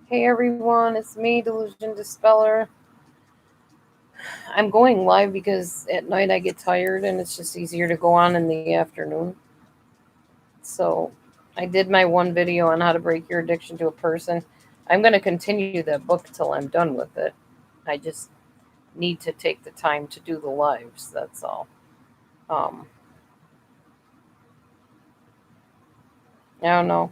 Hey everyone, it's me, Delusion Dispeller. I'm going live because at night I get tired and it's just easier to go on in the afternoon. So I did my one video on how to break your addiction to a person. I'm going to continue that book till I'm done with it. I just need to take the time to do the lives, that's all. Um, I don't know.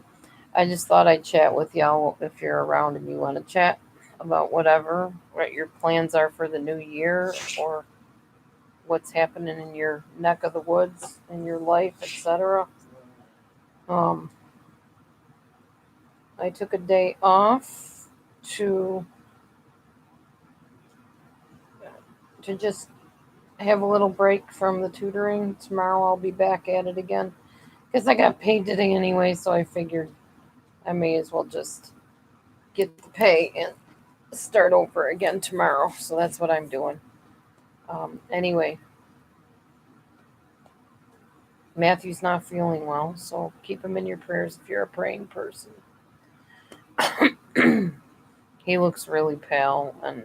I just thought I'd chat with y'all if you're around and you want to chat about whatever, what your plans are for the new year or what's happening in your neck of the woods in your life, etc. Um, I took a day off to just have a little break from the tutoring. Tomorrow I'll be back at it again because I got paid today anyway, so I figured I may as well just get the pay and start over again tomorrow. So that's what I'm doing. Anyway, Matthew's not feeling well, so keep him in your prayers if you're a praying person. He looks really pale and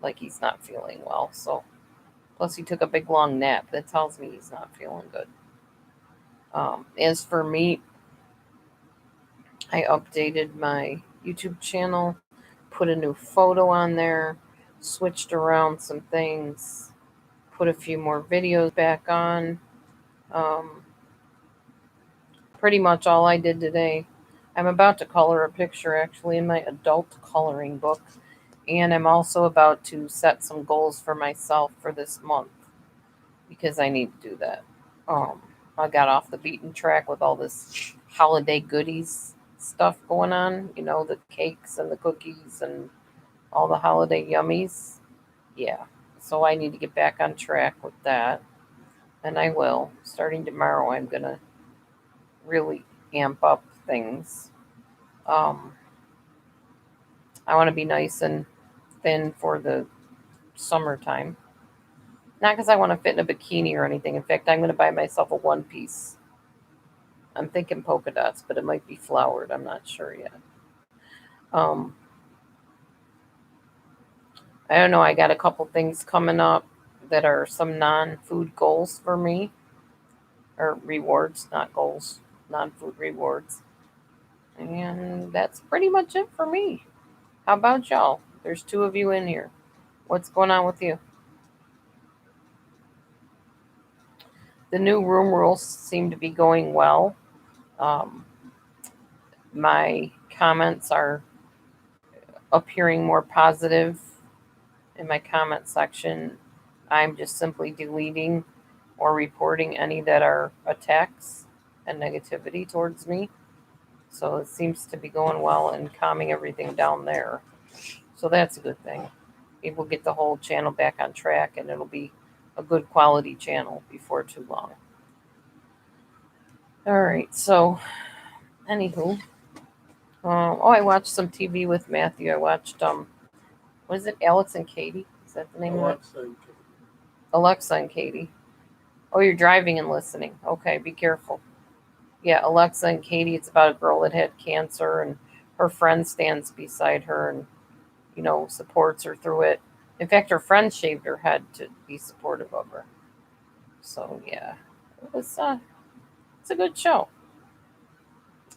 like he's not feeling well. So, plus he took a big long nap. That tells me he's not feeling good. As for me, I updated my YouTube channel, put a new photo on there, switched around some things, put a few more videos back on. Um, Pretty much all I did today. I'm about to color a picture actually in my adult coloring book, and I'm also about to set some goals for myself for this month because I need to do that. Um, I got off the beaten track with all this holiday goodies stuff going on, the cakes and the cookies and all the holiday yummies. Yeah, so I need to get back on track with that, and I will. Starting tomorrow, I'm gonna really amp up things. Um, I want to be nice and thin for the summertime. Not because I want to fit in a bikini or anything. In fact, I'm going to buy myself a one piece. I'm thinking polka dots, but it might be flowered. I'm not sure yet. Um, I don't know. I got a couple things coming up that are some non food goals for me, or rewards, not goals, non food rewards. And that's pretty much it for me. How about y'all? There's two of you in here. What's going on with you? The new room rules seem to be going well. Um, my comments are appearing more positive in my comment section. I'm just simply deleting or reporting any that are attacks and negativity towards me. So it seems to be going well and calming everything down there. So that's a good thing. It will get the whole channel back on track and it'll be a good quality channel before too long. All right, so anywho, I watched some TV with Matthew. I watched what is it, Alex and Katie? Is that the name of it? Alexa and Katie. Oh, you're driving and listening. Okay, be careful. Yeah, Alexa and Katie. It's about a girl that had cancer, and her friend stands beside her and supports her through it. In fact, her friend shaved her head to be supportive of her. So yeah, it's a good show.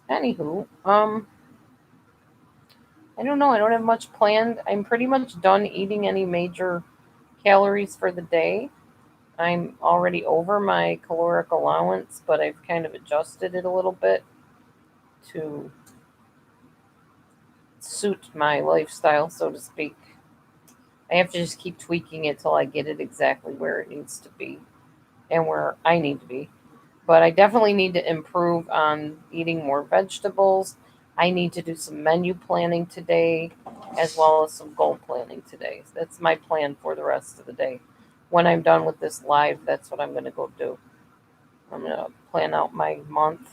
Anywho, I don't know. I don't have much planned. I'm pretty much done eating any major calories for the day. I'm already over my caloric allowance, but I've kind of adjusted it a little bit to suit my lifestyle, so to speak. I have to just keep tweaking it till I get it exactly where it needs to be and where I need to be. But I definitely need to improve on eating more vegetables. I need to do some menu planning today as well as some goal planning today. That's my plan for the rest of the day. When I'm done with this live, that's what I'm going to go do. I'm going to plan out my month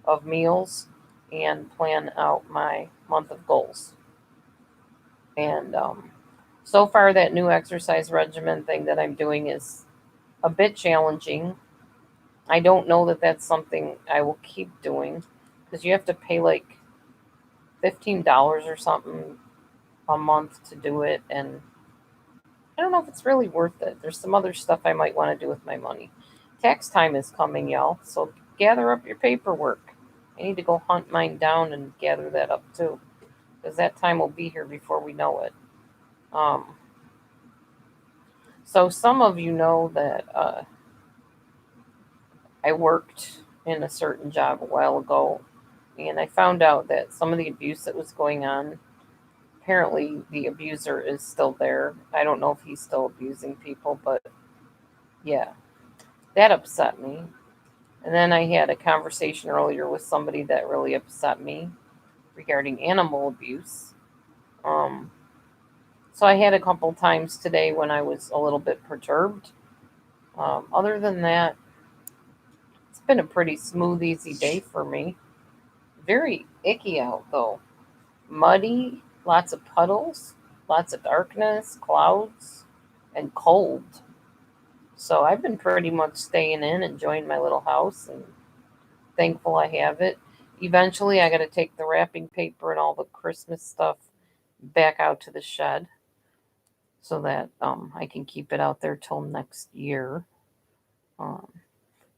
of meals and plan out my month of goals. And so far, that new exercise regimen thing that I'm doing is a bit challenging. I don't know that that's something I will keep doing because you have to pay like $15 or something a month to do it, and I don't know if it's really worth it. There's some other stuff I might want to do with my money. Tax time is coming, y'all, so gather up your paperwork. I need to go hunt mine down and gather that up too, because that time will be here before we know it. Um, so some of you know that I worked in a certain job a while ago, and I found out that some of the abuse that was going on, apparently the abuser is still there. I don't know if he's still abusing people, but yeah, that upset me. And then I had a conversation earlier with somebody that really upset me regarding animal abuse. Um, so I had a couple times today when I was a little bit perturbed. Other than that, it's been a pretty smooth, easy day for me. Very icky out though. Muddy, lots of puddles, lots of darkness, clouds, and cold. So I've been pretty much staying in, enjoying my little house, and thankful I have it. Eventually, I got to take the wrapping paper and all the Christmas stuff back out to the shed so that I can keep it out there till next year. Um,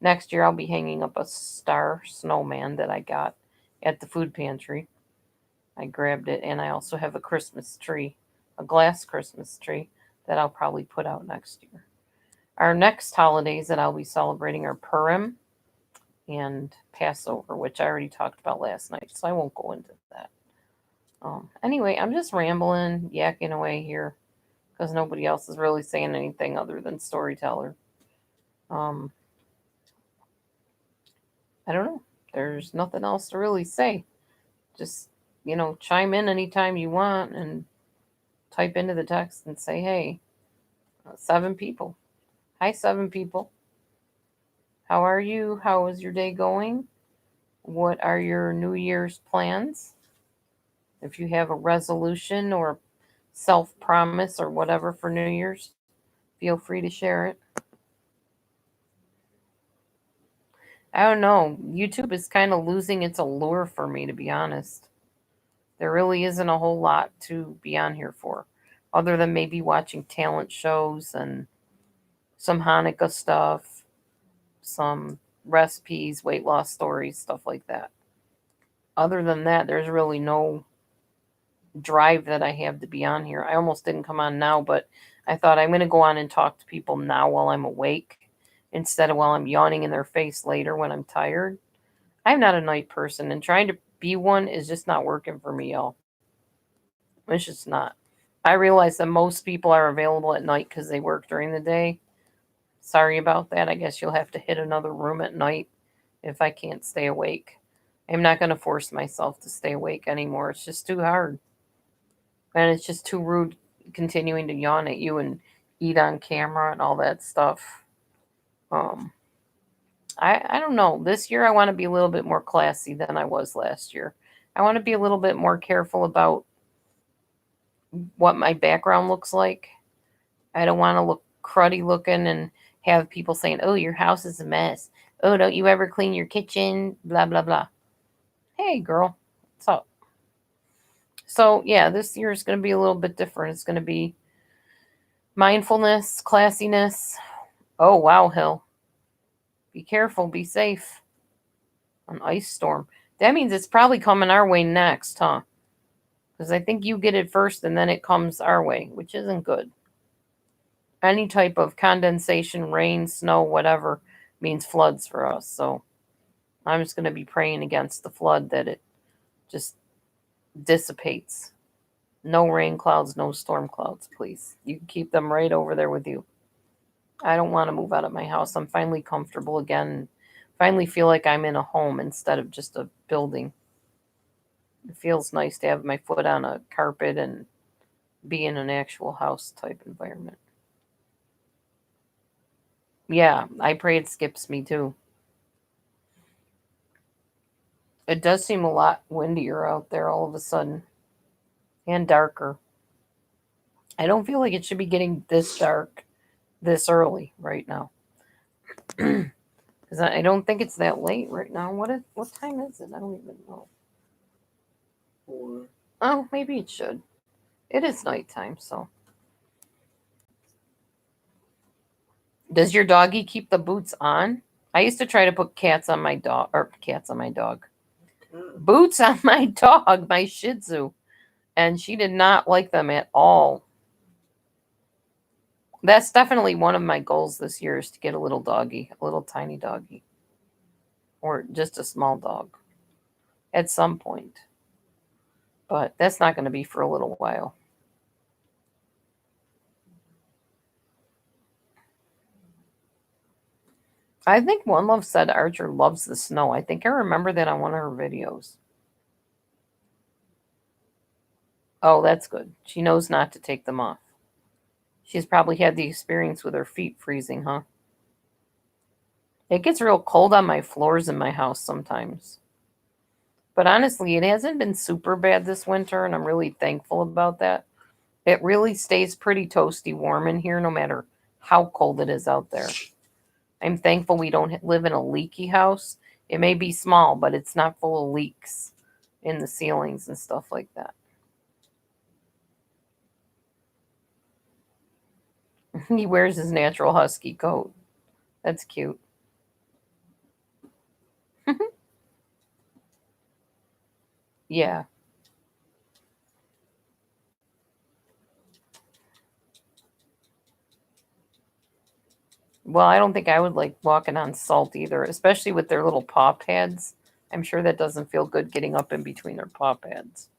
Next year, I'll be hanging up a star snowman that I got at the food pantry. I grabbed it, and I also have a Christmas tree, a glass Christmas tree that I'll probably put out next year. Our next holidays that I'll be celebrating are Purim and Passover, which I already talked about last night, so I won't go into that. Anyway, I'm just rambling, yakking away here because nobody else is really saying anything other than storyteller. Um, I don't know. There's nothing else to really say. Just, chime in anytime you want and type into the text and say, hey, seven people. Hi, seven people. How are you? How is your day going? What are your New Year's plans? If you have a resolution or self promise or whatever for New Year's, feel free to share it. I don't know. YouTube is kind of losing its allure for me, to be honest. There really isn't a whole lot to be on here for, other than maybe watching talent shows and some Hanukkah stuff, some recipes, weight loss stories, stuff like that. Other than that, there's really no drive that I have to be on here. I almost didn't come on now, but I thought I'm going to go on and talk to people now while I'm awake instead of while I'm yawning in their face later when I'm tired. I'm not a night person, and trying to be one is just not working for me, y'all. It's just not. I realize that most people are available at night because they work during the day. Sorry about that. I guess you'll have to hit another room at night if I can't stay awake. I'm not going to force myself to stay awake anymore. It's just too hard. And it's just too rude continuing to yawn at you and eat on camera and all that stuff. Um, I don't know. This year I want to be a little bit more classy than I was last year. I want to be a little bit more careful about what my background looks like. I don't want to look cruddy looking and have people saying, "Oh, your house is a mess. Oh, don't you ever clean your kitchen?" Blah blah blah. Hey, girl, what's up? So yeah, this year is going to be a little bit different. It's going to be mindfulness, classiness. Oh wow, Hill, be careful, be safe. An ice storm. That means it's probably coming our way next, huh? Because I think you get it first and then it comes our way, which isn't good. Any type of condensation, rain, snow, whatever, means floods for us. So I'm just going to be praying against the flood that it just dissipates. No rain clouds, no storm clouds, please. You can keep them right over there with you. I don't want to move out of my house. I'm finally comfortable again. Finally feel like I'm in a home instead of just a building. It feels nice to have my foot on a carpet and be in an actual house type environment. Yeah, I pray it skips me too. It does seem a lot windier out there all of a sudden and darker. I don't feel like it should be getting this dark this early right now. Because I don't think it's that late right now. What time is it? I don't even know. Or Oh, maybe it should. It is nighttime, so. Does your doggy keep the boots on? I used to try to put cats on my dog, or cats on my dog. Boots on my dog, my Shih Tzu. And she did not like them at all. That's definitely one of my goals this year is to get a little doggy, a little tiny doggy. Or just a small dog at some point. But that's not going to be for a little while. I think One Love said Archer loves the snow. I think I remember that on one of her videos. Oh, that's good. She knows not to take them off. She's probably had the experience with her feet freezing, huh? It gets real cold on my floors in my house sometimes. But honestly, it hasn't been super bad this winter, and I'm really thankful about that. It really stays pretty toasty warm in here no matter how cold it is out there. I'm thankful we don't live in a leaky house. It may be small, but it's not full of leaks in the ceilings and stuff like that. He wears his natural husky coat. That's cute. Yeah. Well, I don't think I would like walking on salt either, especially with their little paw pads. I'm sure that doesn't feel good getting up in between their paw pads.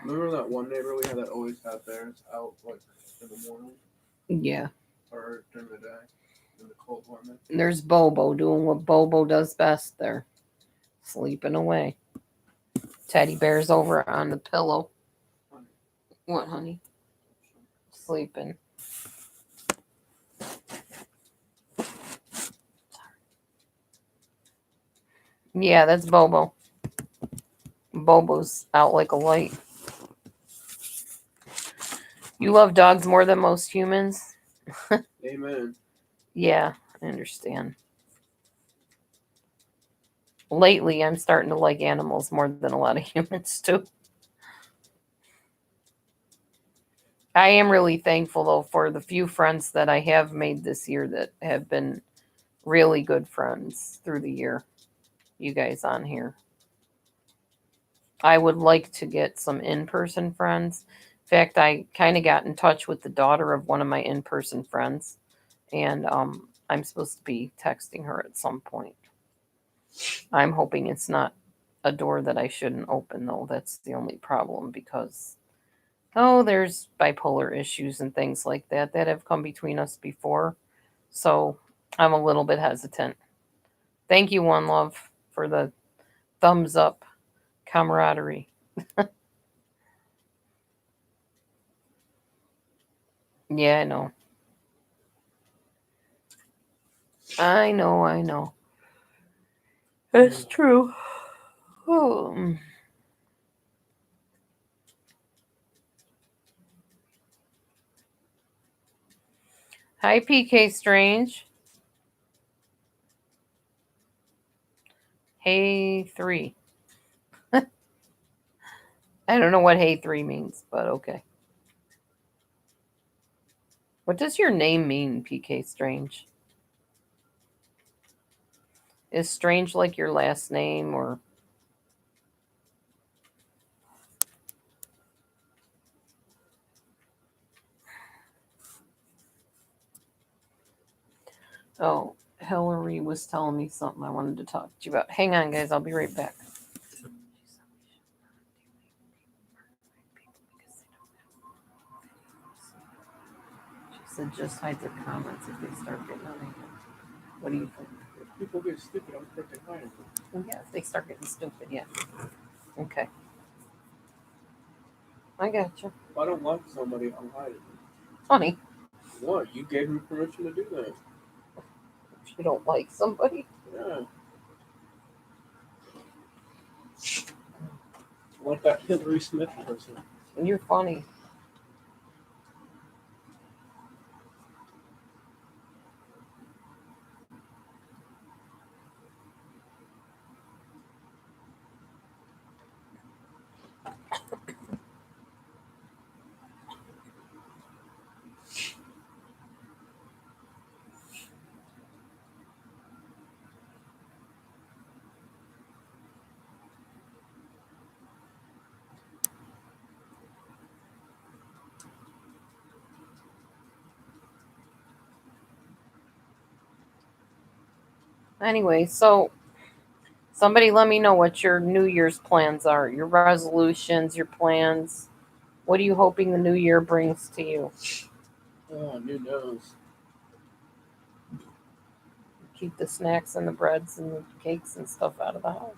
remember that one neighbor we had that always had theirs out like in the morning Yeah. or during the day in the cold weather? There's Bobo doing what Bobo does best there, sleeping away. Teddy bear's over on the pillow. What, honey? Sleeping. Yeah, that's Bobo. Bobo's out like a light. You love dogs more than most humans? Amen. Yeah, I understand. Lately, I'm starting to like animals more than a lot of humans, too. I am really thankful, though, for the few friends that I have made this year that have been really good friends through the year. You guys on here. I would like to get some in person friends. In fact, I kind of got in touch with the daughter of one of my in person friends, and I'm supposed to be texting her at some point. I'm hoping it's not a door that I shouldn't open, though. That's the only problem because, oh, there's bipolar issues and things like that have come between us before. So I'm a little bit hesitant. Thank you, One Love, for the thumbs up camaraderie. Yeah, I know. I know, I know. It's true. Oh. Hi, PK Strange. Hey, 3. I don't know what hey 3 means, but okay. What does your name mean, PK Strange? Is Strange like your last name or? Oh, Hillary was telling me something I wanted to talk to you about. Hang on, guys. I'll be right back. She said just hide their comments if they start getting on it. What do you think? If people get stupid, I'm freaking hiding them. Well, yeah, if they start getting stupid, yeah. Okay. I got you. If I don't like somebody, I'm hiding them. Honey, What? You gave me permission to do that. if you don't like somebody. Yeah. Like that Hillary Smith person. You're funny. Anyway, so somebody let me know what your New Year's plans are, your resolutions, your plans. What are you hoping the new year brings to you? Oh, new nose. Keep the snacks and the breads and the cakes and stuff out of the house.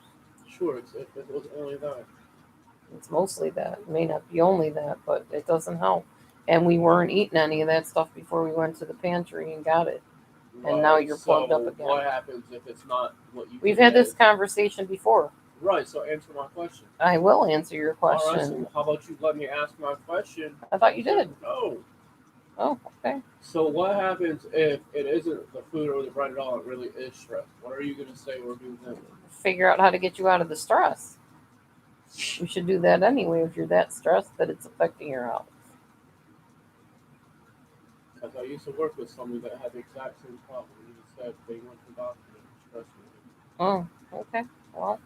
Sure, if it was only that. It's mostly that. It may not be only that, but it doesn't help. And we weren't eating any of that stuff before we went to the pantry and got it. And now you're plugged up again. What happens if it's not what you? We've had this conversation before. Right. So answer my question. I will answer your question. All right. So how about you let me ask my question? I thought you did. No. Oh, okay. So what happens if it isn't the food or the bread at all? It really is stress. What are you gonna say we're doing then? Figure out how to get you out of the stress. We should do that anyway if you're that stressed that it's affecting your health. Because I used to work with somebody that had the exact same problem. You just said they went to the doctor and it was stressing. Oh, okay. Well,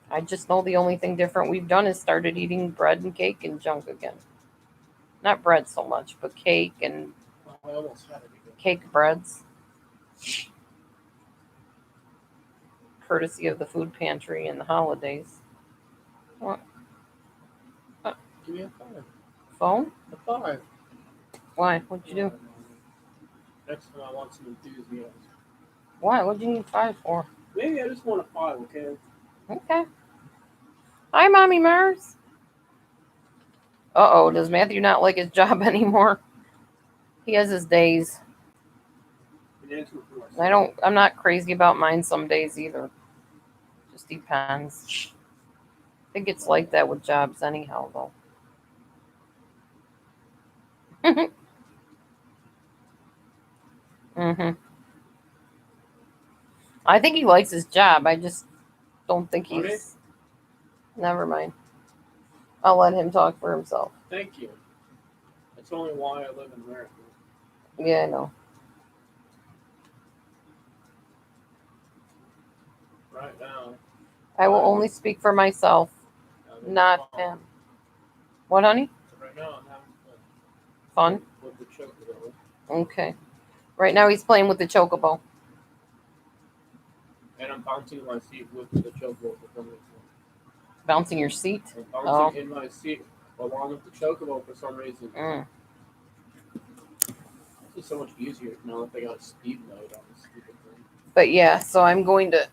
I just know the only thing different we've done is started eating bread and cake and junk again. Not bread so much, but cake and I almost had it again. cake breads. Courtesy of the food pantry in the holidays. What? Give me a 5. Phone? A 5. Why? What'd you do? Next time I want some enthusiasm. Why? What'd you need 5 for? Maybe I just want a 5, okay? Okay. Hi, Mommy Mars. Uh-oh, does Matthew not like his job anymore? He has his days. I'm not crazy about mine some days either. Just depends. I think it's like that with jobs anyhow, though. Mhm. I think he likes his job. I just don't think he's. Okay. Never mind. I'll let him talk for himself. Thank you. That's only why I live in America. Yeah, I know. Right now. I will only speak for myself, not him. What, honey? Right now I'm having Fun? with the chocolate. Okay. Right now he's playing with the chocobo. And I'm bouncing my seat with the chocobo for some reason. Bouncing your seat? I'm bouncing in my seat along with the chocobo for some reason. This is so much easier now that they got a speed mode on this stupid thing. But yeah, so I'm going to,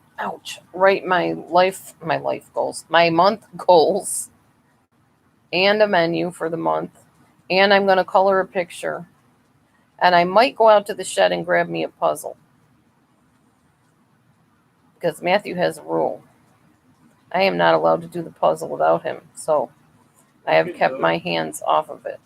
write my life goals, my month goals, and a menu for the month. And I'm going to color a picture. And I might go out to the shed and grab me a puzzle. Because Matthew has a rule. I am not allowed to do the puzzle without him. So I have kept my hands off of it.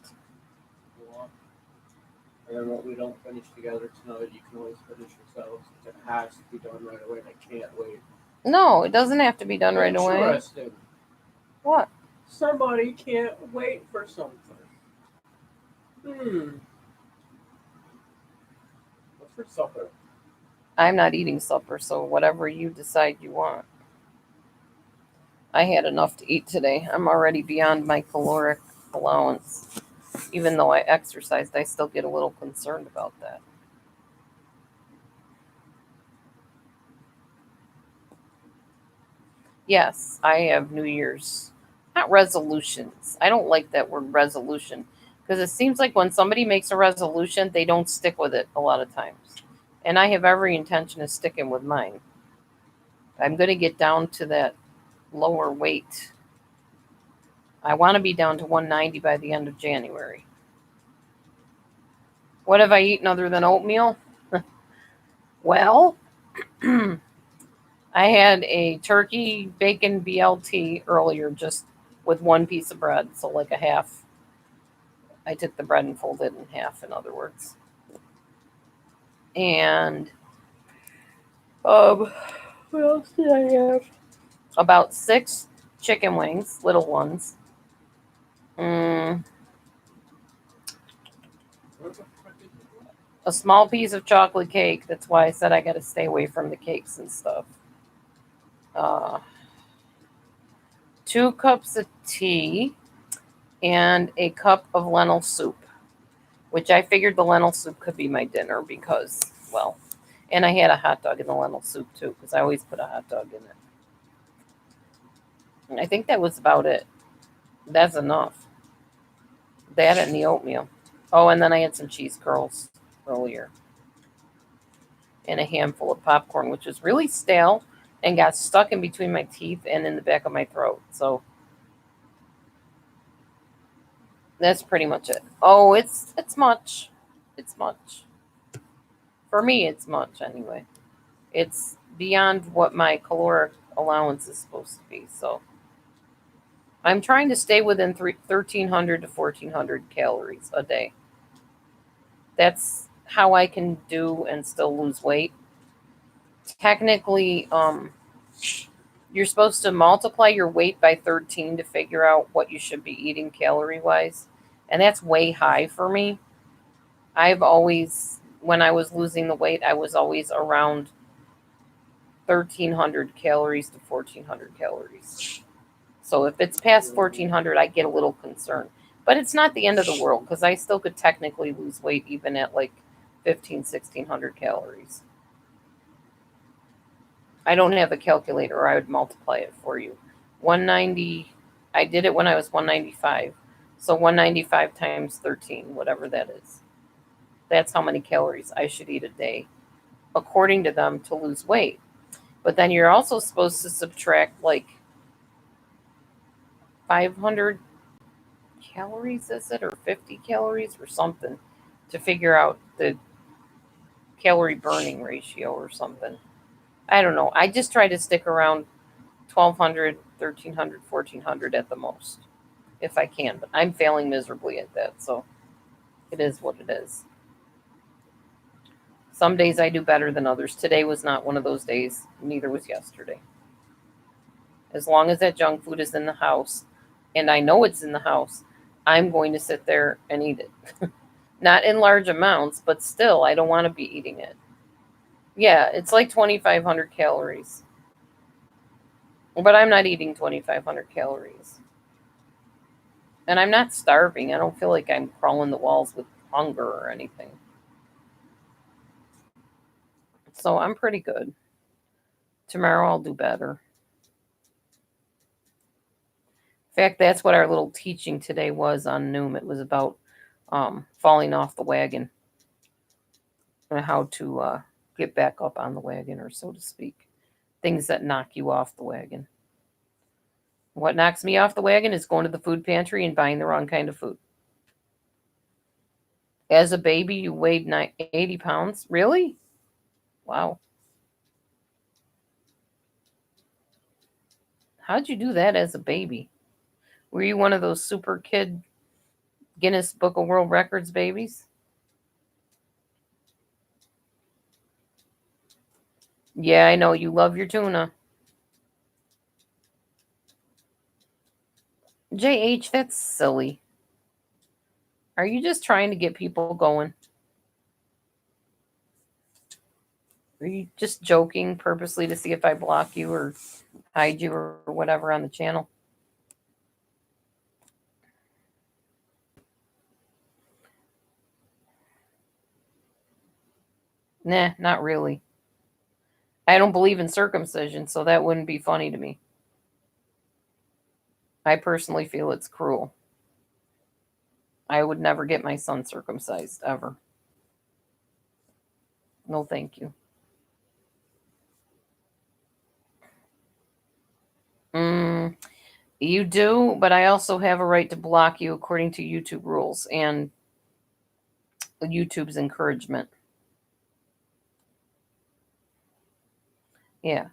And then what we don't finish together tonight, you can always finish yourselves. It has to be done right away, and I can't wait. No, it doesn't have to be done right away. Interesting. What? Somebody can't wait for something. What's for supper? I'm not eating supper, so whatever you decide you want. I had enough to eat today. I'm already beyond my caloric allowance. Even though I exercised, I still get a little concerned about that. Yes, I have New Year's. Not resolutions. I don't like that word resolution. Because it seems like when somebody makes a resolution, they don't stick with it a lot of times. And I have every intention of sticking with mine. I'm going to get down to that lower weight. I want to be down to 190 by the end of January. What have I eaten other than oatmeal? Well, I had a turkey bacon BLT earlier just with one piece of bread. So like a half. I took the bread and folded it in half, in other words. And what else did I have? About 6 chicken wings, little ones. A small piece of chocolate cake. That's why I said I got to stay away from the cakes and stuff. 2 cups of tea and a cup of lentil soup, which I figured the lentil soup could be my dinner because, well, And I had a hot dog in the lentil soup too, because I always put a hot dog in it. And I think that was about it. That's enough. That and the oatmeal. Oh, and then I had some cheese curls earlier and a handful of popcorn, which was really stale and got stuck in between my teeth and in the back of my throat. So that's pretty much it. Oh, it's much. It's much. For me, it's much anyway. It's beyond what my caloric allowance is supposed to be. So I'm trying to stay within 1,300 to 1,400 calories a day. That's how I can do and still lose weight. Technically, you're supposed to multiply your weight by 13 to figure out what you should be eating calorie wise. And that's way high for me. I've always, when I was losing the weight, I was always around 1,300 calories to 1,400 calories. So if it's past 1,400, I get a little concerned. But it's not the end of the world because I still could technically lose weight even at like 1,600 calories. I don't have a calculator, or I would multiply it for you. 190, I did it when I was 195. So 195 times 13, whatever that is. That's how many calories I should eat a day, according to them, to lose weight. But then you're also supposed to subtract like 500 calories, is it, or 50 calories or something, to figure out the calorie burning ratio or something. I don't know. I just try to stick around 1,200, 1,300, 1,400 at the most, if I can. But I'm failing miserably at that, so it is what it is. Some days I do better than others. Today was not one of those days. Neither was yesterday. As long as that junk food is in the house, and I know it's in the house, I'm going to sit there and eat it. Not in large amounts, but still, I don't want to be eating it. Yeah, it's like 2,500 calories. But I'm not eating 2,500 calories. And I'm not starving. I don't feel like I'm crawling the walls with hunger or anything. So I'm pretty good. Tomorrow I'll do better. In fact, that's what our little teaching today was on Noom. It was about falling off the wagon and how to get back up on the wagon, or so to speak. Things that knock you off the wagon. What knocks me off the wagon is going to the food pantry and buying the wrong kind of food. As a baby, you weighed 80 pounds? Really? Wow. How'd you do that as a baby? Were you one of those super kid Guinness Book of World Records babies? Yeah, I know. You love your tuna. JH, that's silly. Are you just trying to get people going? Are you just joking purposely to see if I block you or hide you or whatever on the channel? Nah, not really. I don't believe in circumcision, so that wouldn't be funny to me. I personally feel it's cruel. I would never get my son circumcised, ever. No, thank you. Mm, you do, but I also have a right to block you according to YouTube rules and YouTube's encouragement. Yeah,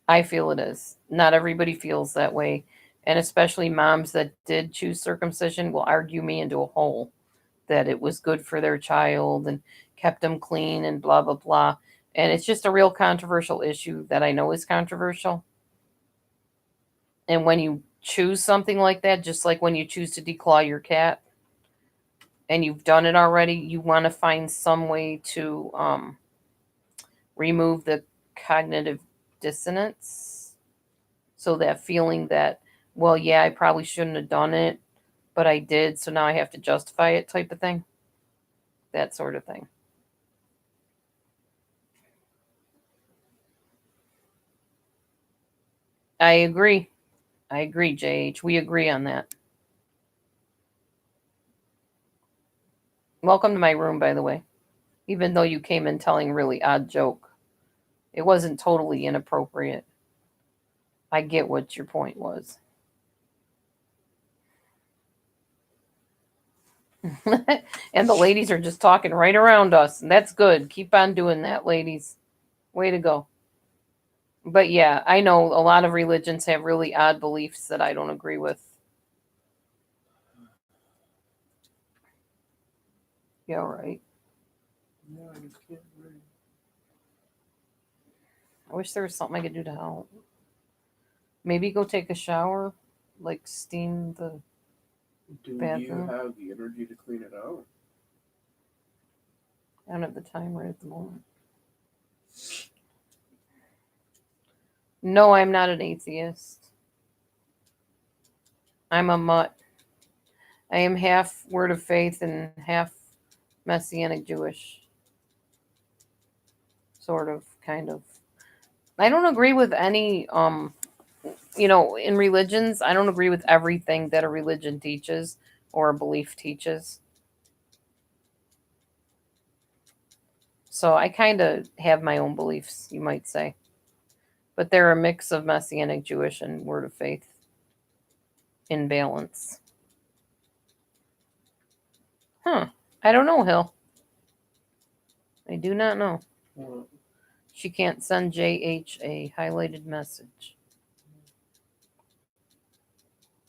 I feel it is. Not everybody feels that way. And especially moms that did choose circumcision will argue me into a hole that it was good for their child and kept them clean and blah, blah, blah. And it's just a real controversial issue that I know is controversial. And when you choose something like that, just like when you choose to declaw your cat and you've done it already, you want to find some way to remove the cognitive dissonance. So that feeling that, well, yeah, I probably shouldn't have done it, but I did, so now I have to justify it type of thing. That sort of thing. I agree. I agree, JH. We agree on that. Welcome to my room, by the way. Even though you came in telling a really odd joke, it wasn't totally inappropriate. I get what your point was. And the ladies are just talking right around us, and that's good. Keep on doing that, ladies. Way to go. But yeah, I know a lot of religions have really odd beliefs that I don't agree with. Yeah, right. Yeah, I just can't read. I wish there was something I could do to help. Maybe go take a shower, like steam the Do you bathroom. have the energy to clean it out? I don't have the time right at the moment. No, I'm not an atheist. I'm a mutt. I am half Word of Faith and half Messianic Jewish. Sort of, kind of. I don't agree with any in religions, I don't agree with everything that a religion teaches or a belief teaches. So I kind of have my own beliefs, you might say. But they're a mix of Messianic Jewish and Word of Faith in balance. Huh. I don't know, Hill. I do not know. Well, She can't send JH a highlighted message.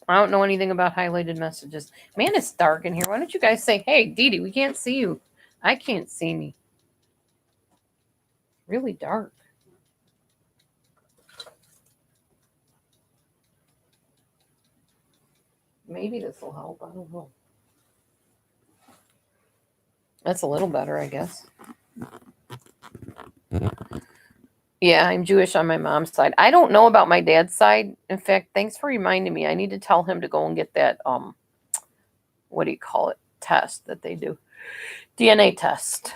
I don't know anything about highlighted messages. Man, it's dark in here. Why don't you guys say, hey, Dee Dee, we can't see you. I can't see me. Really dark. Maybe this will help. I don't know. That's a little better, I guess. Yeah, I'm Jewish on my mom's side. I don't know about my dad's side. In fact, thanks for reminding me. I need to tell him to go and get that what do you call it? Test that they do. DNA test.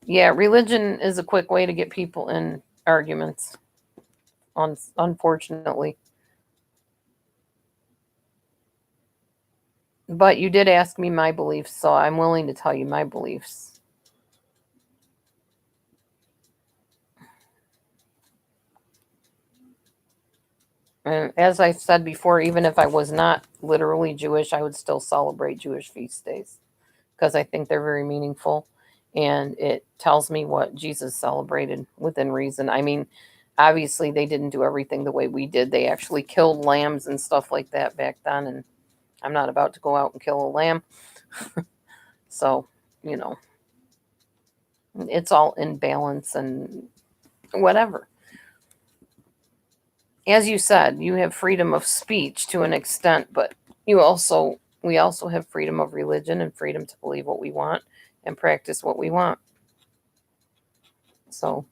Yeah, religion is a quick way to get people in arguments. Unfortunately. But you did ask me my beliefs, so I'm willing to tell you my beliefs. And as I've said before, even if I was not literally Jewish, I would still celebrate Jewish feast days because I think they're very meaningful. And it tells me what Jesus celebrated within reason. I mean, obviously, they didn't do everything the way we did. They actually killed lambs and stuff like that back then. And I'm not about to go out and kill a lamb. So, you know, it's all in balance and whatever. As you said, you have freedom of speech to an extent, but we also have freedom of religion and freedom to believe what we want and practice what we want. So,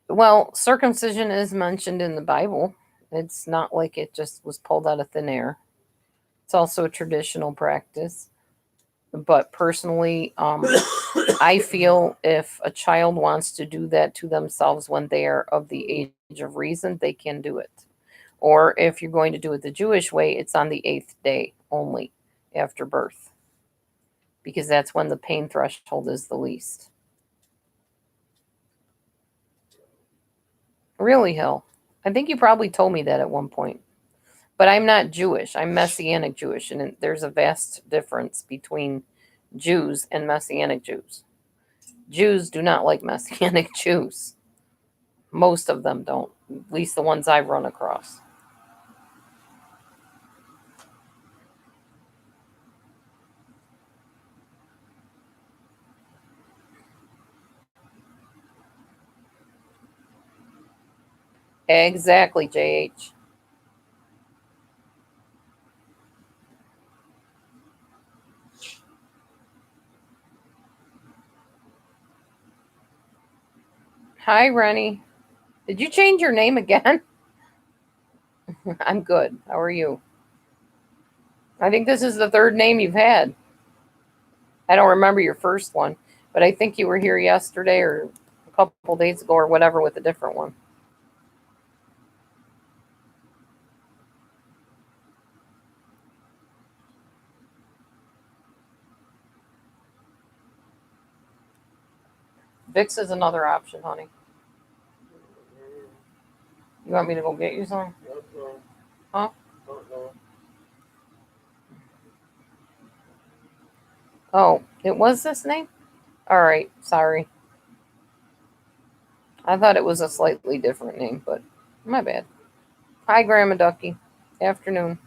well, circumcision is mentioned in the Bible. It's not like it just was pulled out of thin air. It's also a traditional practice. But personally, I feel if a child wants to do that to themselves when they are of the age of reason, they can do it. Or if you're going to do it the Jewish way, it's on the 8th day only after birth, because that's when the pain threshold is the least. Really, Hill? I think you probably told me that at one point. But I'm not Jewish. I'm Messianic Jewish, and there's a vast difference between Jews and Messianic Jews. Jews do not like Messianic Jews. Most of them don't, at least the ones I've run across. Exactly, JH. Hi, Rennie. Did you change your name again? I'm good. How are you? I think this is the third name you've had. I don't remember your first one, but I think you were here yesterday or a couple days ago or whatever with a different one. Vicks is another option, honey. You want me to go get you some? Huh? Oh, it was this name? All right, sorry. I thought it was a slightly different name, but my bad. Hi, Grandma Ducky. Afternoon.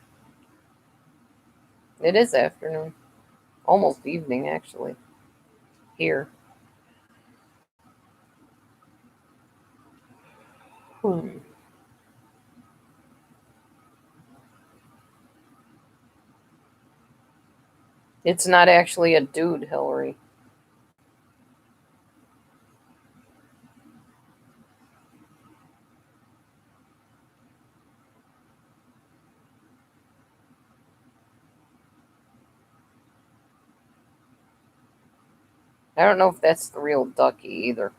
It is afternoon. Almost evening, actually. Here. Hmm. It's not actually a dude, Hillary. I don't know if that's the real Ducky either.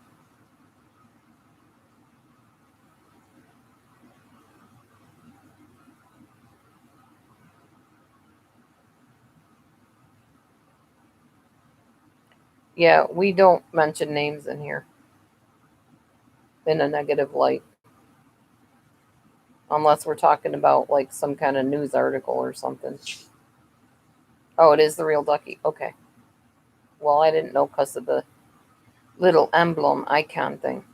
Yeah, we don't mention names in here in a negative light unless we're talking about like some kind of news article or something. Oh, it is the real Ducky. Okay. Well, I didn't know because of the little emblem icon thing.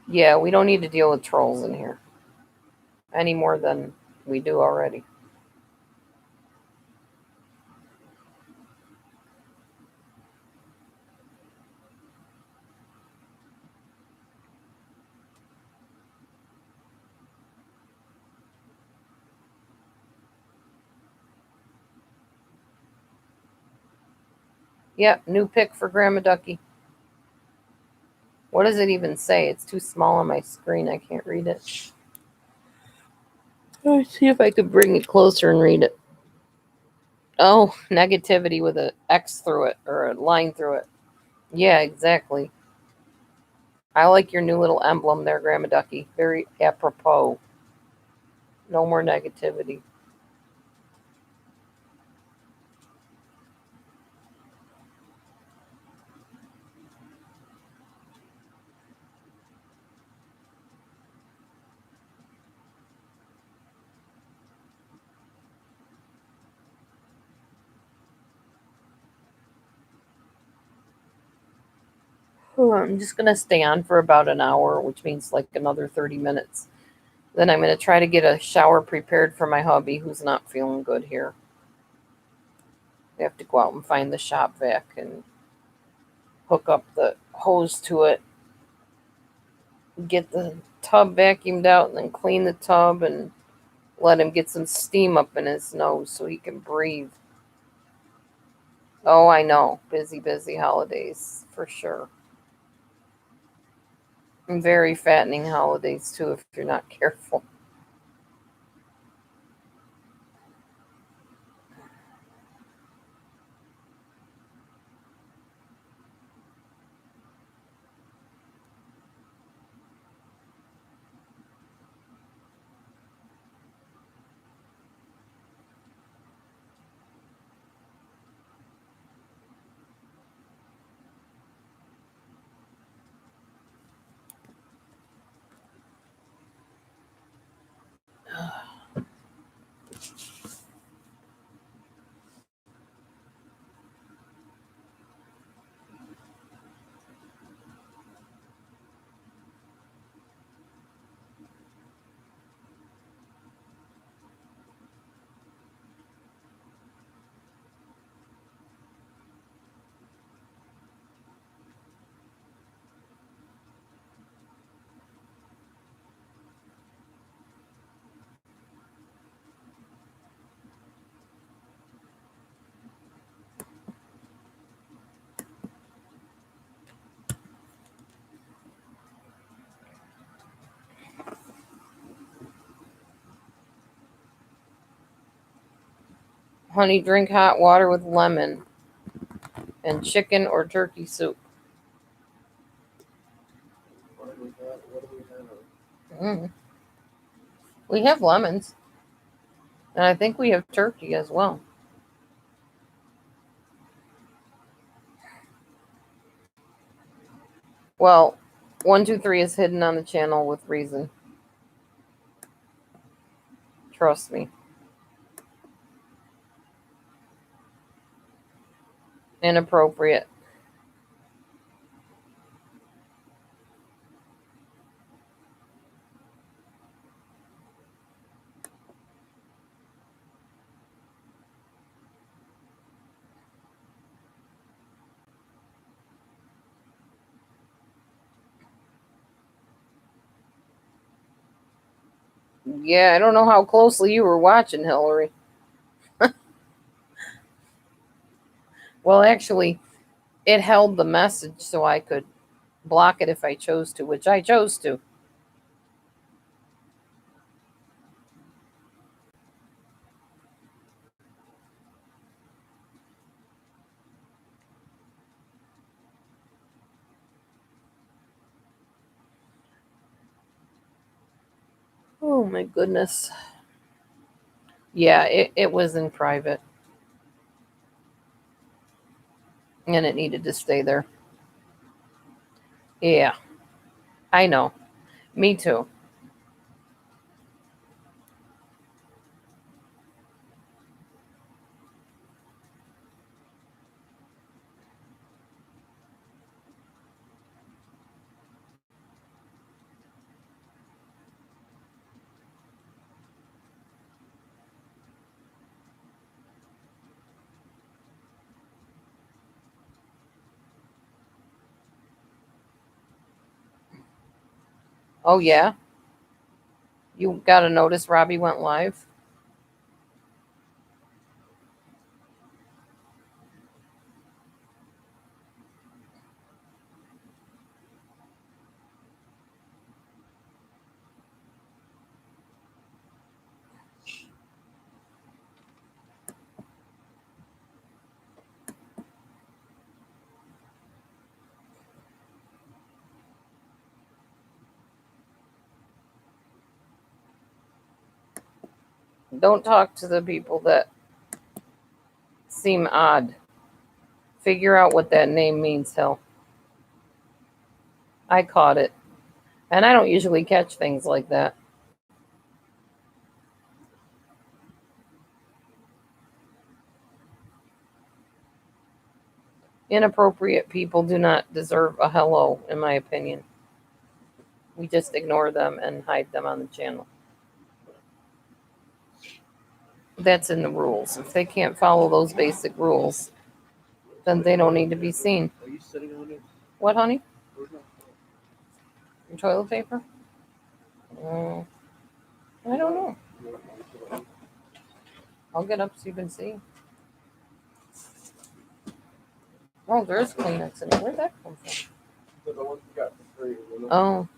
Yeah, we don't need to deal with trolls in here any more than we do already. Yep, new pick for Grandma Ducky. What does it even say? It's too small on my screen. I can't read it. Let's see if I could bring it closer and read it. Oh, negativity with a X through it or a line through it. Yeah, exactly. I like your new little emblem there, Grandma Ducky. Very apropos. No more negativity. I'm just going to stay on for about an hour, which means like another 30 minutes. Then I'm going to try to get a shower prepared for my hubby who's not feeling good here. We have to go out and find the shop vac and hook up the hose to it, get the tub vacuumed out, and then clean the tub and let him get some steam up in his nose so he can breathe. Oh, I know. Busy, busy holidays for sure. And very fattening holidays too if you're not careful. Honey, drink hot water with lemon and chicken or turkey soup. What do we have? We have lemons. And I think we have turkey as well. Well, 123 is hidden on the channel with reason. Trust me. Inappropriate. Yeah, I don't know how closely you were watching, Hillary. Well, actually, it held the message so I could block it if I chose to, which I chose to. Oh my goodness. Yeah, it was in private. And it needed to stay there. Yeah, I know. Me too. Oh, yeah? You got to notice Robbie went live? Don't talk to the people that seem odd. Figure out what that name means, Hill. I caught it. And I don't usually catch things like that. Inappropriate people do not deserve a hello, in my opinion. We just ignore them and hide them on the channel. That's in the rules. If they can't follow those basic rules, then they don't need to be seen. Are you sitting on it? What, honey? Your toilet paper? I don't know. I'll get up so you can see. Oh, there's Kleenex in it. Where'd that come from? The ones we got for free. Oh.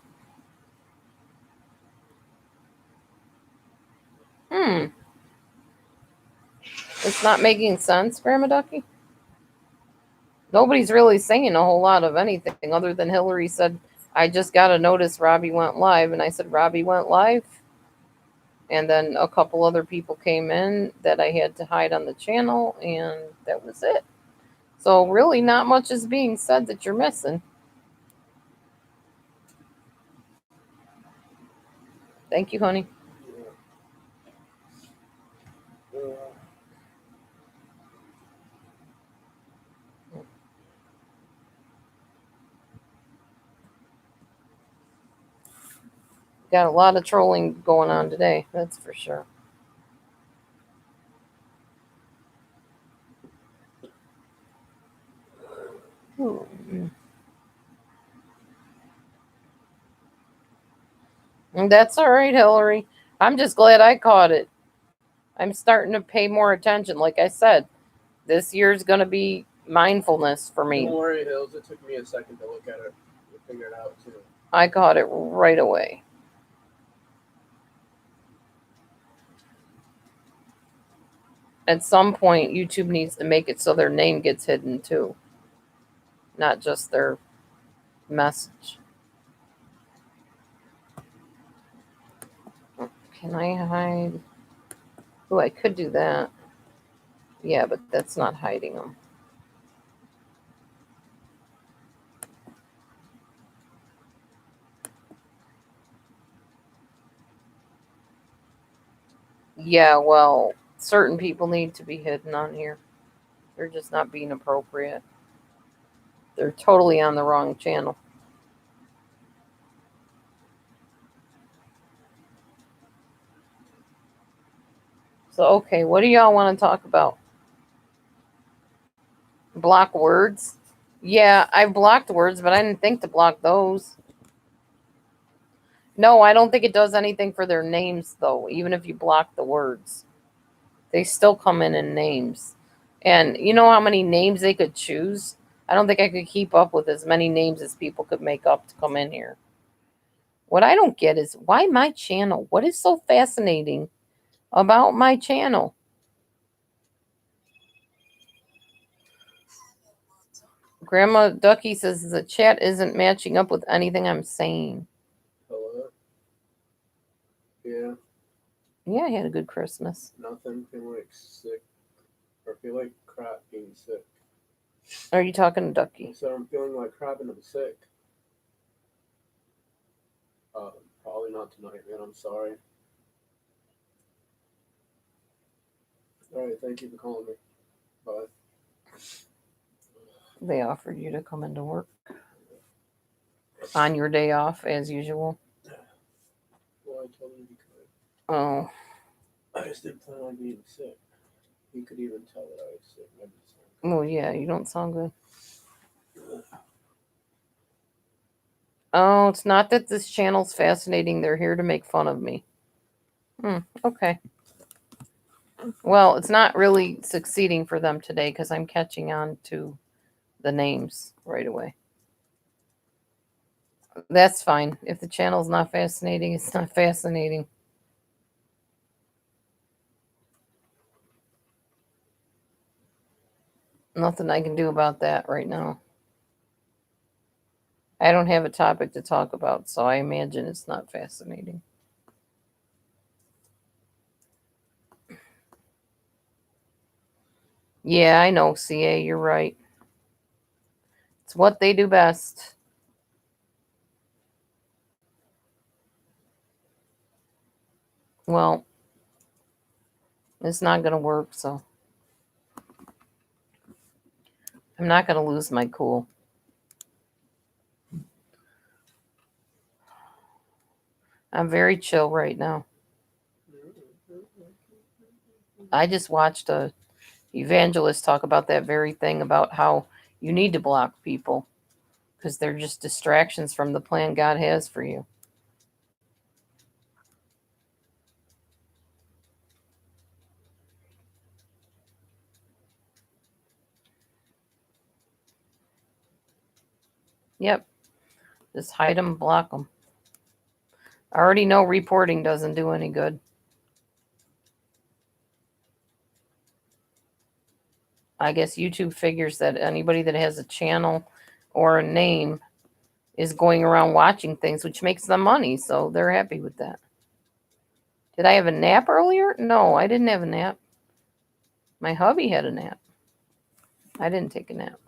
It's not making sense, Grandma Ducky? Nobody's really saying a whole lot of anything other than Hillary said, I just got to notice Robbie went live. And I said, Robbie went live? And then a couple other people came in that I had to hide on the channel, and that was it. So really not much is being said that you're missing. Thank you, honey. Got a lot of trolling going on today, that's for sure. And that's all right, Hillary. I'm just glad I caught it. I'm starting to pay more attention. Like I said, this year's going to be mindfulness for me. Don't worry, Hills. It took me a second to look at it and figure it out, too. I caught it right away. At some point, YouTube needs to make it so their name gets hidden too, not just their message. Can I hide? Oh, I could do that. Yeah, but that's not hiding them. Yeah, well, certain people need to be hidden on here. They're just not being appropriate. They're totally on the wrong channel. So, okay, what do y'all want to talk about? Block words? Yeah, I blocked words, but I didn't think to block those. No, I don't think it does anything for their names, though, even if you block the words. They still come in names. And you know how many names they could choose? I don't think I could keep up with as many names as people could make up to come in here. What I don't get is why my channel? What is so fascinating about my channel? Grandma Ducky says the chat isn't matching up with anything I'm saying. Hello? Yeah. Yeah, I had a good Christmas. Nothing. Feel like sick. Or feel like crap being sick. Are you talking to Ducky? So I'm feeling like crap and I'm sick. Probably not tonight, man. I'm sorry. Alright, thank you for calling me. Bye. They offered you to come into work on your day off, as usual. Well, I told him he could. Oh, I just didn't plan on being sick. He could even tell that I was sick. well, yeah, you don't sound good. Oh, it's not that this channel's fascinating. They're here to make fun of me. Okay. Well, it's not really succeeding for them today because I'm catching on to the names right away. That's fine. If the channel's not fascinating, it's not fascinating. Nothing I can do about that right now. I don't have a topic to talk about, so I imagine it's not fascinating. Yeah, I know, CA, you're right. It's what they do best. Well, it's not going to work, so I'm not going to lose my cool. I'm very chill right now. I just watched a evangelist talk about that very thing about how you need to block people because they're just distractions from the plan God has for you. Yep. Just hide them, block them. I already know reporting doesn't do any good. I guess YouTube figures that anybody that has a channel or a name is going around watching things, which makes them money, so they're happy with that. Did I have a nap earlier? No, I didn't have a nap. My hubby had a nap. I didn't take a nap.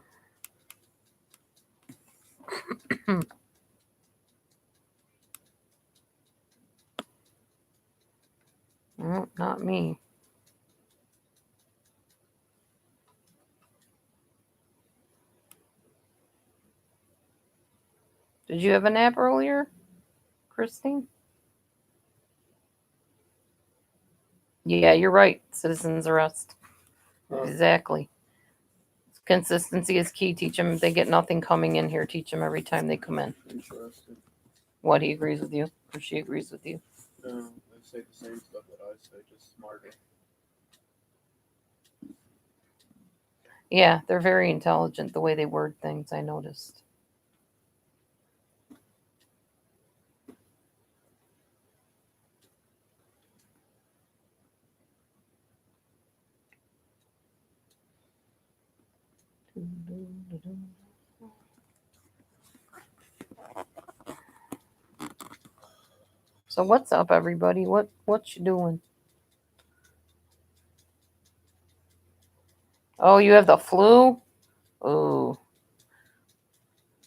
No, not me. Did you have a nap earlier, Christine? Yeah, you're right. Citizens arrest. Exactly. Consistency is key. Teach them. They get nothing coming in here. Teach them every time they come in. Interesting. What, he agrees with you? Or she agrees with you? No, they say the same stuff that I say, just smarter. Yeah, they're very intelligent the way they word things, I noticed. So what's up, everybody? What you doing? Oh, you have the flu? Oh,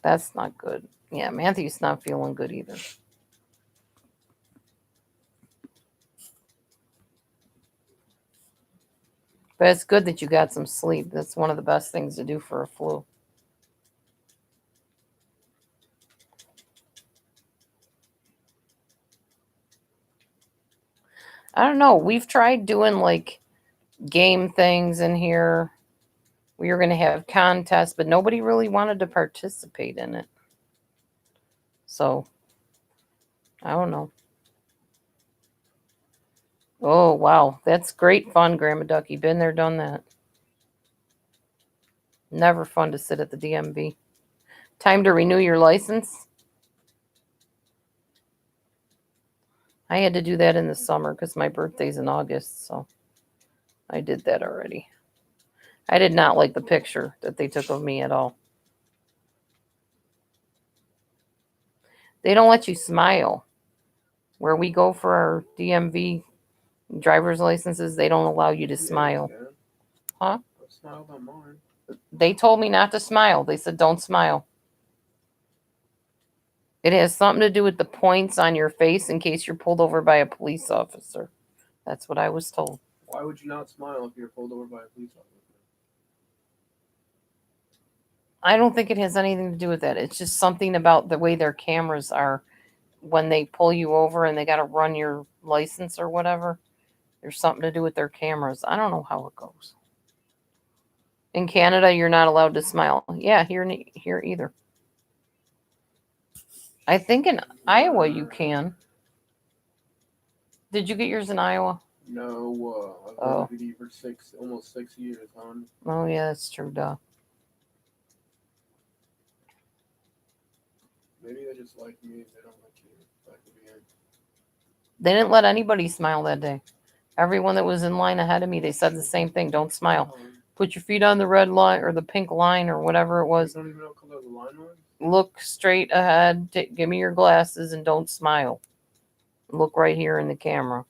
that's not good. Yeah, Matthew's not feeling good either. But it's good that you got some sleep. That's one of the best things to do for a flu. I don't know. We've tried doing like game things in here. We were going to have contests, but nobody really wanted to participate in it. So, I don't know. Oh, wow. That's great fun, Grandma Ducky. Been there, done that. Never fun to sit at the DMV. Time to renew your license? I had to do that in the summer because my birthday's in August, so I did that already. I did not like the picture that they took of me at all. They don't let you smile. Where we go for our DMV driver's licenses, they don't allow you to smile. Huh? I smiled on mine. They told me not to smile. They said don't smile. It has something to do with the points on your face in case you're pulled over by a police officer. That's what I was told. Why would you not smile if you're pulled over by a police officer? I don't think it has anything to do with that. It's just something about the way their cameras are when they pull you over and they got to run your license or whatever. There's something to do with their cameras. I don't know how it goes. In Canada, you're not allowed to smile. Yeah, here either. I think in Iowa you can. Did you get yours in Iowa? No, I've been with you for almost 6 years, hon. Oh yeah, that's true, duh. Maybe they just like me and they don't like you. Like me. They didn't let anybody smile that day. Everyone that was in line ahead of me, they said the same thing. Don't smile. Put your feet on the red line or the pink line or whatever it was. You don't even know what color the line was? Look straight ahead. Give me your glasses and don't smile. Look right here in the camera.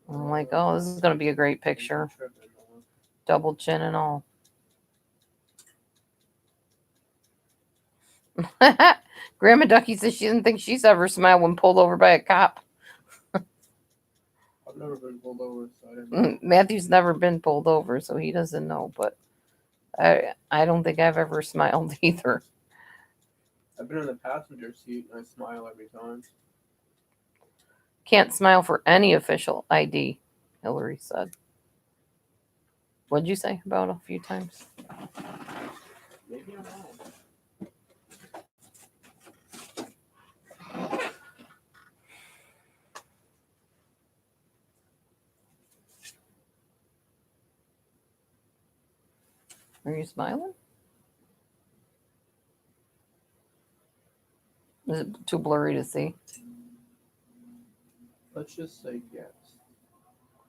I'm like, oh, this is going to be a great picture. Double chin and all. Grandma Ducky says she didn't think she's ever smiled when pulled over by a cop. I've never been pulled over, so I didn't know. Matthew's never been pulled over, so he doesn't know, but I don't think I've ever smiled either. I've been in the passenger seat and I smile every time. Can't smile for any official ID, Hillary said. What'd you say about a few times? Maybe I'm wrong. Are you smiling? Is it too blurry to see? Let's just say yes.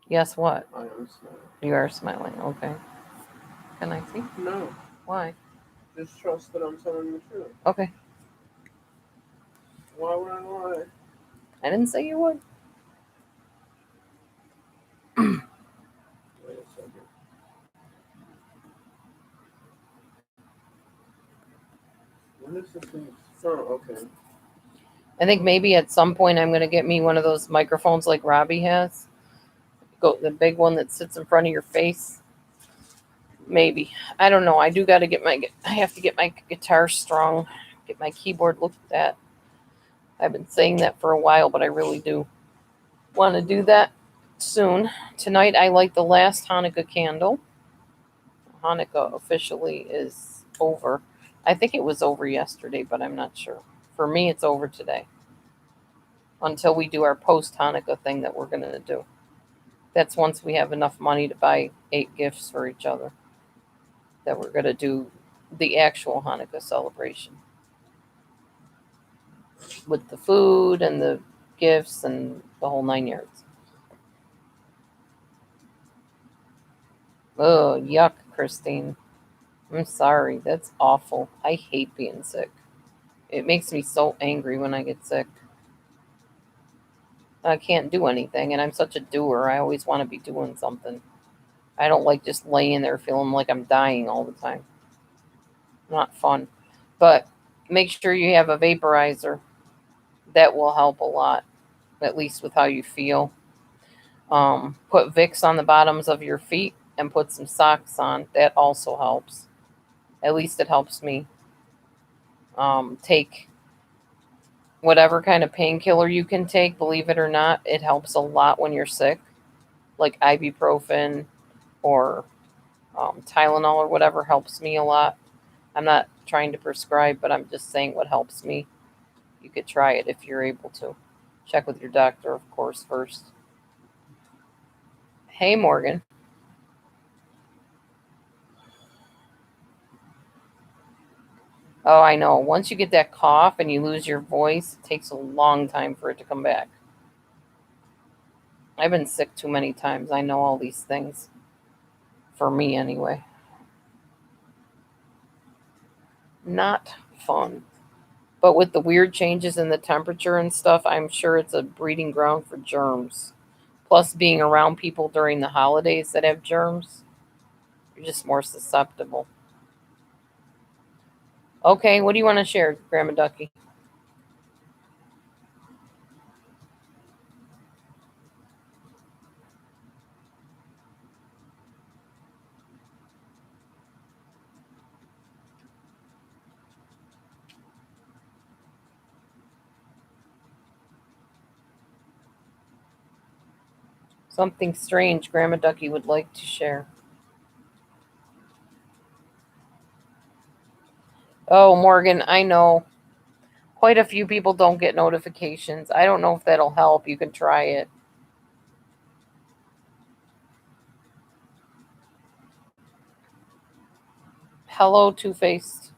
Yes, what? I am smiling. You are smiling. Okay. Can I see? No. Why? Just trust that I'm telling the truth. Okay. Why would I lie? I didn't say you would. Wait a second. When is this thing? Oh, okay. I think maybe at some point I'm going to get me one of those microphones like Robbie has. Go the big one that sits in front of your face. Maybe. I don't know. I have to get my guitar strung, get my keyboard looked at. I've been saying that for a while, but I really do want to do that soon. Tonight I light the last Hanukkah candle. Hanukkah officially is over. I think it was over yesterday, but I'm not sure. For me, it's over today. Until we do our post Hanukkah thing that we're going to do. That's once we have enough money to buy 8 gifts for each other. That we're going to do the actual Hanukkah celebration. With the food and the gifts and the whole 9 yards. Oh, yuck, Christine. I'm sorry. That's awful. I hate being sick. It makes me so angry when I get sick. I can't do anything, and I'm such a doer. I always want to be doing something. I don't like just laying there feeling like I'm dying all the time. Not fun. But make sure you have a vaporizer. That will help a lot, at least with how you feel. Put Vicks on the bottoms of your feet and put some socks on. That also helps. At least it helps me. Take whatever kind of painkiller you can take. Believe it or not, it helps a lot when you're sick, like ibuprofen or Tylenol or whatever helps me a lot. I'm not trying to prescribe, but I'm just saying what helps me. You could try it if you're able to. Check with your doctor, of course, first. Hey, Morgan. Oh, I know. Once you get that cough and you lose your voice, it takes a long time for it to come back. I've been sick too many times. I know all these things. For me, anyway. Not fun. But with the weird changes in the temperature and stuff, I'm sure it's a breeding ground for germs. Plus, being around people during the holidays that have germs, you're just more susceptible. Okay, what do you want to share, Grandma Ducky? Something strange Grandma Ducky would like to share. Oh, Morgan, I know. Quite a few people don't get notifications. I don't know if that'll help. You can try it. Hello, Two Faced.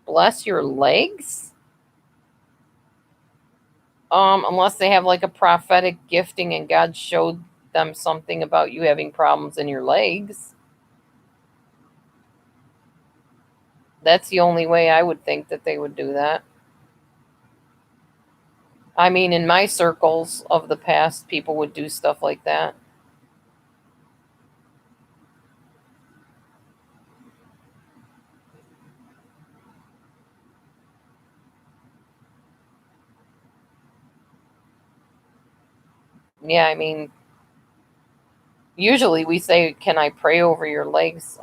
Bless your legs? Unless they have like a prophetic gifting and God showed them something about you having problems in your legs. That's the only way I would think that they would do that. I mean, in my circles of the past, people would do stuff like that. Yeah, I mean, usually we say, "Can I pray over your legs?"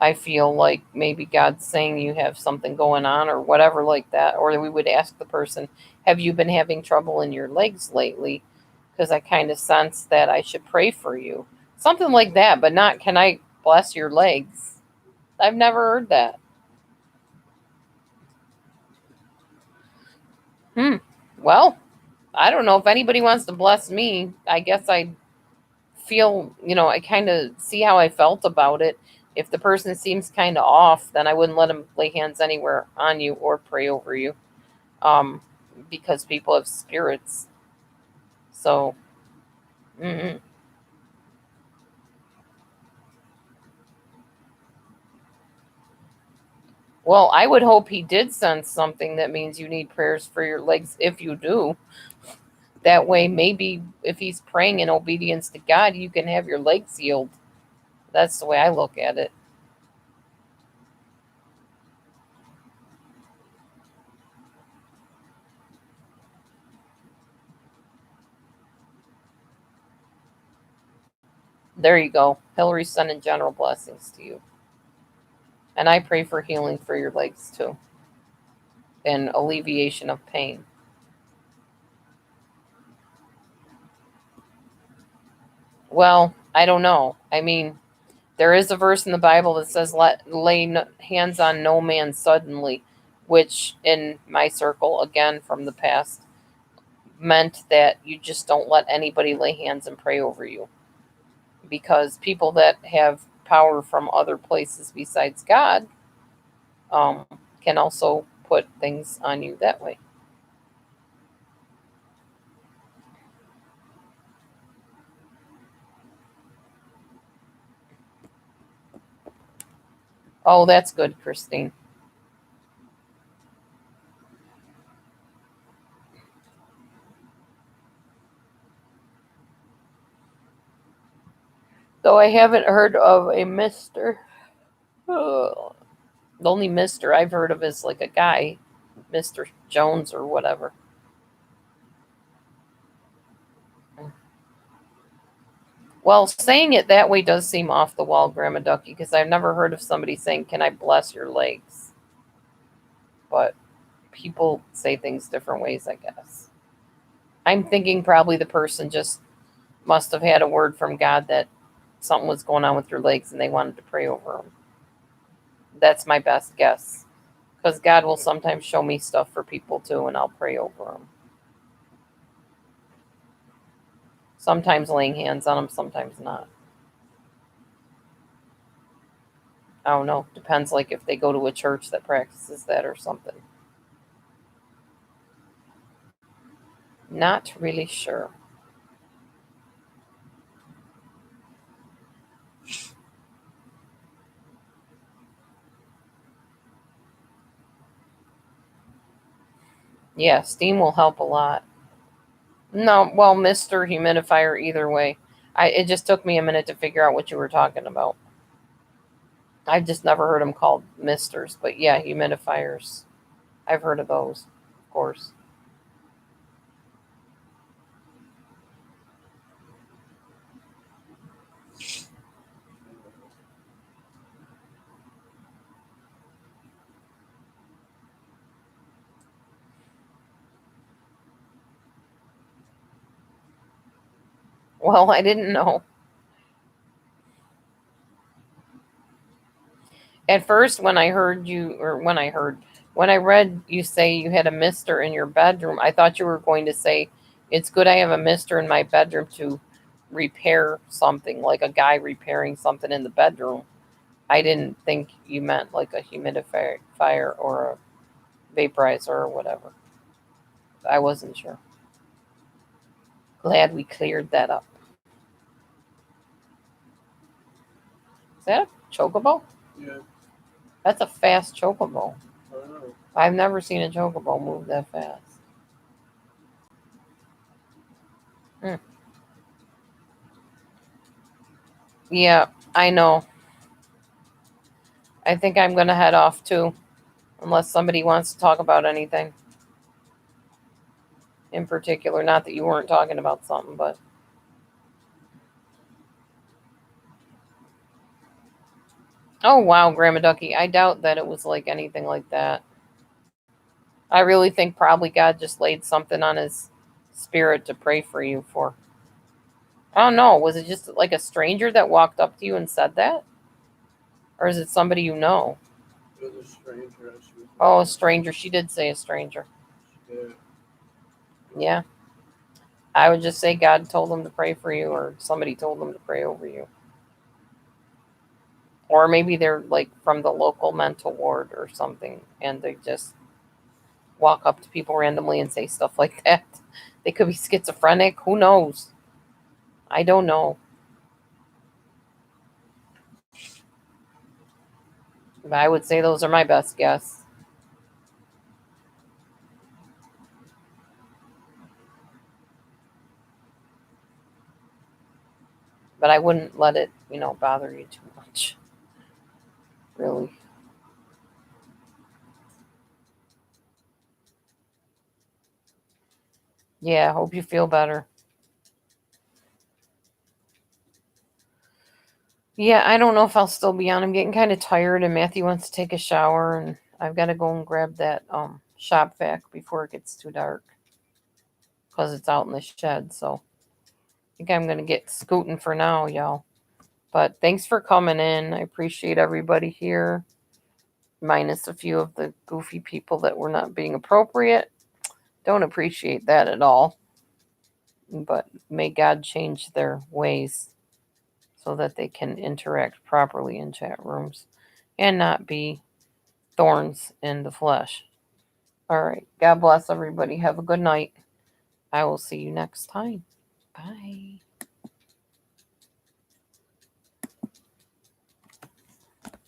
I feel like maybe God's saying you have something going on or whatever like that. Or we would ask the person, "Have you been having trouble in your legs lately?" Because I kind of sense that I should pray for you. Something like that, but not, "Can I bless your legs?" I've never heard that. Hmm. Well, I don't know if anybody wants to bless me. I guess I feel, I kind of see how I felt about it. If the person seems kind of off, then I wouldn't let them lay hands anywhere on you or pray over you. Um, because people have spirits. So, mm well, I would hope he did sense something that means you need prayers for your legs if you do. That way, maybe if he's praying in obedience to God, you can have your legs healed. That's the way I look at it. There you go. Hillary's sending general blessings to you. And I pray for healing for your legs too and alleviation of pain. Well, I don't know. I mean, there is a verse in the Bible that says, lay hands on no man suddenly, which in my circle, again from the past, meant that you just don't let anybody lay hands and pray over you. Because people that have power from other places besides God can also put things on you that way. Oh, that's good, Christine. Though I haven't heard of a Mr. Oh, the only Mr. I've heard of is like a guy, Mr. Jones or whatever. Well, saying it that way does seem off the wall, Grandma Ducky, because I've never heard of somebody saying, "Can I bless your legs?" But people say things different ways, I guess. I'm thinking probably the person just must have had a word from God that something was going on with your legs and they wanted to pray over them. That's my best guess. Because God will sometimes show me stuff for people too, and I'll pray over them. Sometimes laying hands on them, sometimes not. I don't know. Depends, like if they go to a church that practices that or something. Not really sure. Yeah, steam will help a lot. No, well, Mr. Humidifier, either way. It just took me a minute to figure out what you were talking about. I've just never heard them called misters, but yeah, humidifiers. I've heard of those, of course. Well, I didn't know. At first, when I read you say you had a mister in your bedroom, I thought you were going to say, it's good I have a mister in my bedroom to repair something, like a guy repairing something in the bedroom. I didn't think you meant like a humidifier or a vaporizer or whatever. I wasn't sure. Glad we cleared that up. Is that a chocobo? Yeah, That's a fast chocobo. I don't know. I've never seen a chocobo move that fast. Hmm. Yeah, I know. I think I'm going to head off too, unless somebody wants to talk about anything in particular. Not that you weren't talking about something, but. Oh, wow, Grandma Ducky. I doubt that it was like anything like that. I really think probably God just laid something on his spirit to pray for you for. I don't know. Was it just like a stranger that walked up to you and said that? Or is it somebody you know? It was a stranger and she was Oh, like, a stranger. She did say a stranger. yeah. Yeah. I would just say God told them to pray for you, or somebody told them to pray over you. Or maybe they're like from the local mental ward or something, and they just walk up to people randomly and say stuff like that. They could be schizophrenic. Who knows? I don't know. But I would say those are my best guess. But I wouldn't let it, bother you too much. Really. Yeah, hope you feel better. Yeah, I don't know if I'll still be on. I'm getting kind of tired, and Matthew wants to take a shower, and I've got to go and grab that shop vac before it gets too dark because it's out in the shed. So think I'm going to get scooting for now, y'all. But thanks for coming in. I appreciate everybody here, minus a few of the goofy people that were not being appropriate. Don't appreciate that at all. But may God change their ways so that they can interact properly in chat rooms and not be thorns in the flesh. All right. God bless everybody. Have a good night. I will see you next time. Bye.